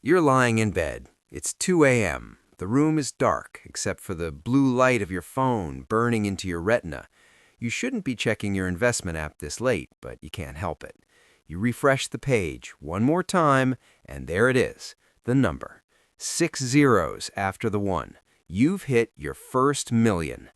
You're lying in bed. It's 2 a.m. The room is dark, except for the blue light of your phone burning into your retina. You shouldn't be checking your investment app this late, but you can't help it. You refresh the page one more time, and there it is, the number. 6 zeros after the 1. You've hit your first million.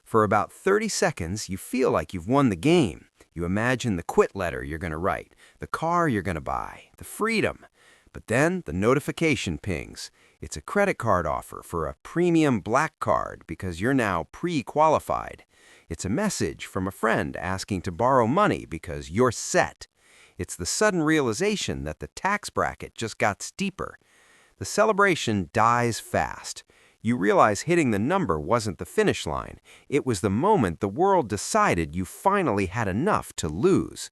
For about 30 seconds, you feel like you've won the game. You imagine the quit letter you're going to write, the car you're going to buy, the freedom. But then the notification pings. It's a credit card offer for a premium black card because you're now pre-qualified. It's a message from a friend asking to borrow money because you're set. It's the sudden realization that the tax bracket just got steeper. The celebration dies fast. You realize hitting the number wasn't the finish line. It was the moment the world decided you finally had enough to lose.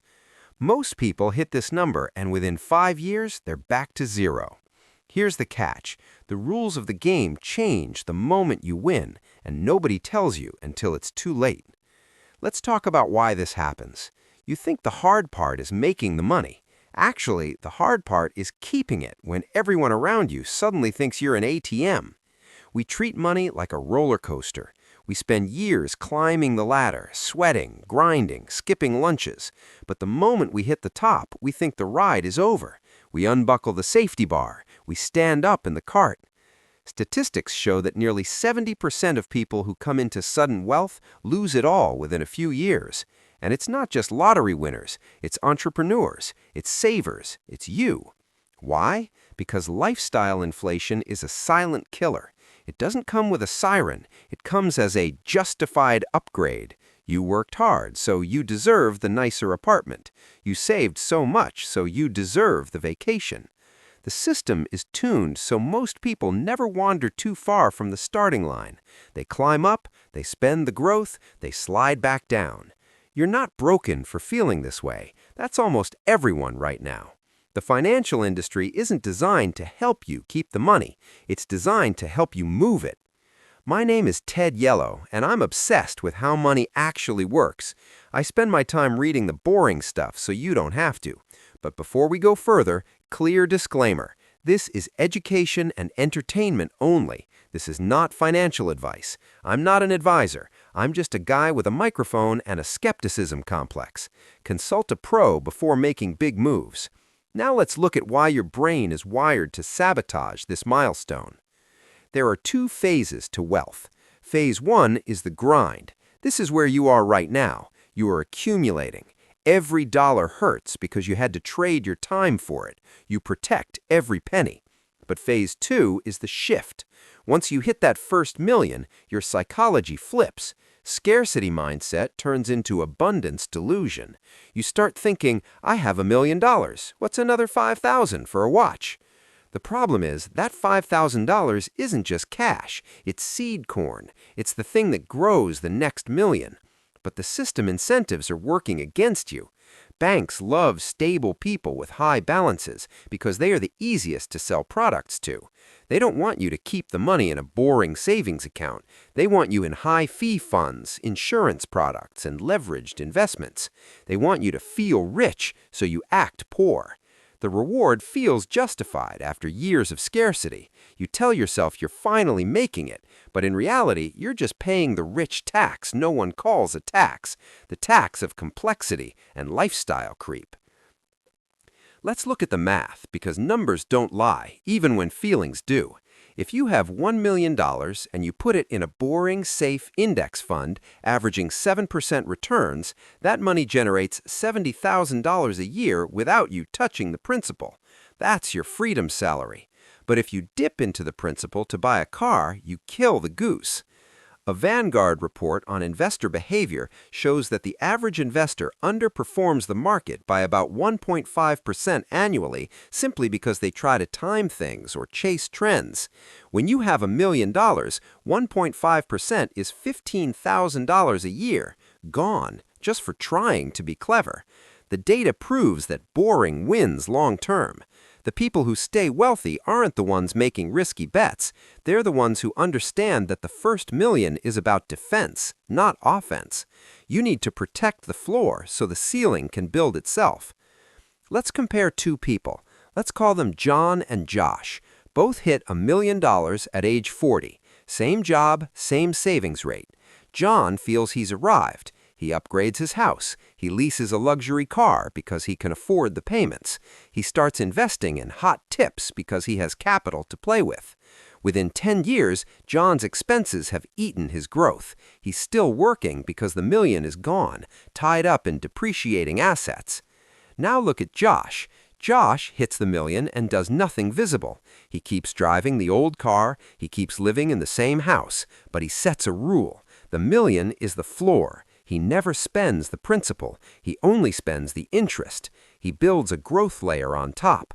Most people hit this number, and within 5 years, they're back to zero. Here's the catch. The rules of the game change the moment you win, and nobody tells you until it's too late. Let's talk about why this happens. You think the hard part is making the money. Actually, the hard part is keeping it when everyone around you suddenly thinks you're an ATM. We treat money like a roller coaster. We spend years climbing the ladder, sweating, grinding, skipping lunches. But the moment we hit the top, we think the ride is over. We unbuckle the safety bar. We stand up in the cart. Statistics show that nearly 70% of people who come into sudden wealth lose it all within a few years. And it's not just lottery winners. It's entrepreneurs. It's savers. It's you. Why? Because lifestyle inflation is a silent killer. It doesn't come with a siren. It comes as a justified upgrade. You worked hard, so you deserve the nicer apartment. You saved so much, so you deserve the vacation. The system is tuned so most people never wander too far from the starting line. They climb up, they spend the growth, they slide back down. You're not broken for feeling this way. That's almost everyone right now. The financial industry isn't designed to help you keep the money. It's designed to help you move it. My name is Ted Yellow, and I'm obsessed with how money actually works. I spend my time reading the boring stuff so you don't have to. But before we go further, clear disclaimer. This is education and entertainment only. This is not financial advice. I'm not an advisor. I'm just a guy with a microphone and a skepticism complex. Consult a pro before making big moves. Now let's look at why your brain is wired to sabotage this milestone. There are 2 phases to wealth. Phase 1 is the grind. This is where you are right now. You are accumulating. Every dollar hurts because you had to trade your time for it. You protect every penny. But phase 2 is the shift. Once you hit that first million, your psychology flips. Scarcity mindset turns into abundance delusion. You start thinking, I have $1 million. What's another $5,000 for a watch? The problem is that $5,000 isn't just cash. It's seed corn. It's the thing that grows the next million. But the system incentives are working against you. Banks love stable people with high balances because they are the easiest to sell products to. They don't want you to keep the money in a boring savings account. They want you in high-fee funds, insurance products, and leveraged investments. They want you to feel rich, so you act poor. The reward feels justified after years of scarcity. You tell yourself you're finally making it, but in reality, you're just paying the rich tax no one calls a tax, the tax of complexity and lifestyle creep. Let's look at the math, because numbers don't lie, even when feelings do. If you have $1 million and you put it in a boring, safe index fund averaging 7% returns, that money generates $70,000 a year without you touching the principal. That's your freedom salary. But if you dip into the principal to buy a car, you kill the goose. A Vanguard report on investor behavior shows that the average investor underperforms the market by about 1.5% annually simply because they try to time things or chase trends. When you have $1 million, 1.5% is $15,000 a year, gone, just for trying to be clever. The data proves that boring wins long term. The people who stay wealthy aren't the ones making risky bets. They're the ones who understand that the first million is about defense, not offense. You need to protect the floor so the ceiling can build itself. Let's compare 2 people. Let's call them John and Josh. Both hit $1 million at age 40. Same job, same savings rate. John feels he's arrived. He upgrades his house. He leases a luxury car because he can afford the payments. He starts investing in hot tips because he has capital to play with. Within 10 years, John's expenses have eaten his growth. He's still working because the million is gone, tied up in depreciating assets. Now look at Josh. Josh hits the million and does nothing visible. He keeps driving the old car, he keeps living in the same house, but he sets a rule. The million is the floor. He never spends the principal. He only spends the interest. He builds a growth layer on top.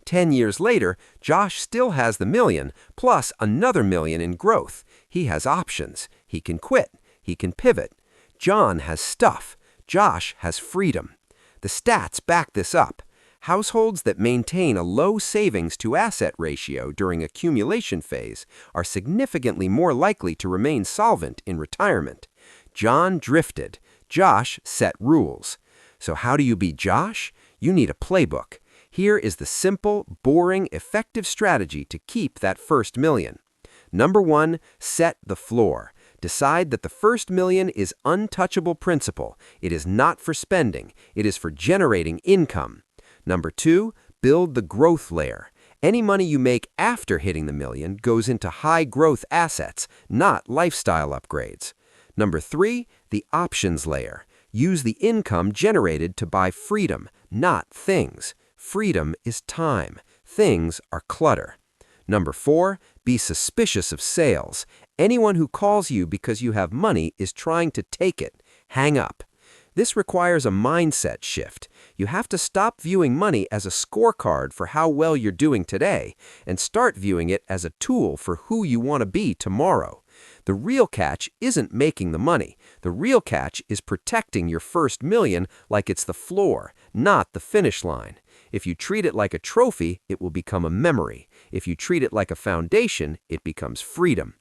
10 years later, Josh still has the million, plus another million in growth. He has options. He can quit. He can pivot. John has stuff. Josh has freedom. The stats back this up. Households that maintain a low savings-to-asset ratio during accumulation phase are significantly more likely to remain solvent in retirement. John drifted. Josh set rules. So how do you be Josh? You need a playbook. Here is the simple, boring, effective strategy to keep that first million. Number 1, set the floor. Decide that the first million is untouchable principal. It is not for spending. It is for generating income. Number 2, build the growth layer. Any money you make after hitting the million goes into high-growth assets, not lifestyle upgrades. Number 3, the options layer. Use the income generated to buy freedom, not things. Freedom is time. Things are clutter. Number 4, be suspicious of sales. Anyone who calls you because you have money is trying to take it. Hang up. This requires a mindset shift. You have to stop viewing money as a scorecard for how well you're doing today and start viewing it as a tool for who you want to be tomorrow. The real catch isn't making the money. The real catch is protecting your first million like it's the floor, not the finish line. If you treat it like a trophy, it will become a memory. If you treat it like a foundation, it becomes freedom.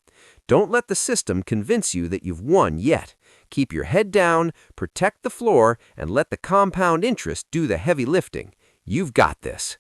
Don't let the system convince you that you've won yet. Keep your head down, protect the floor, and let the compound interest do the heavy lifting. You've got this.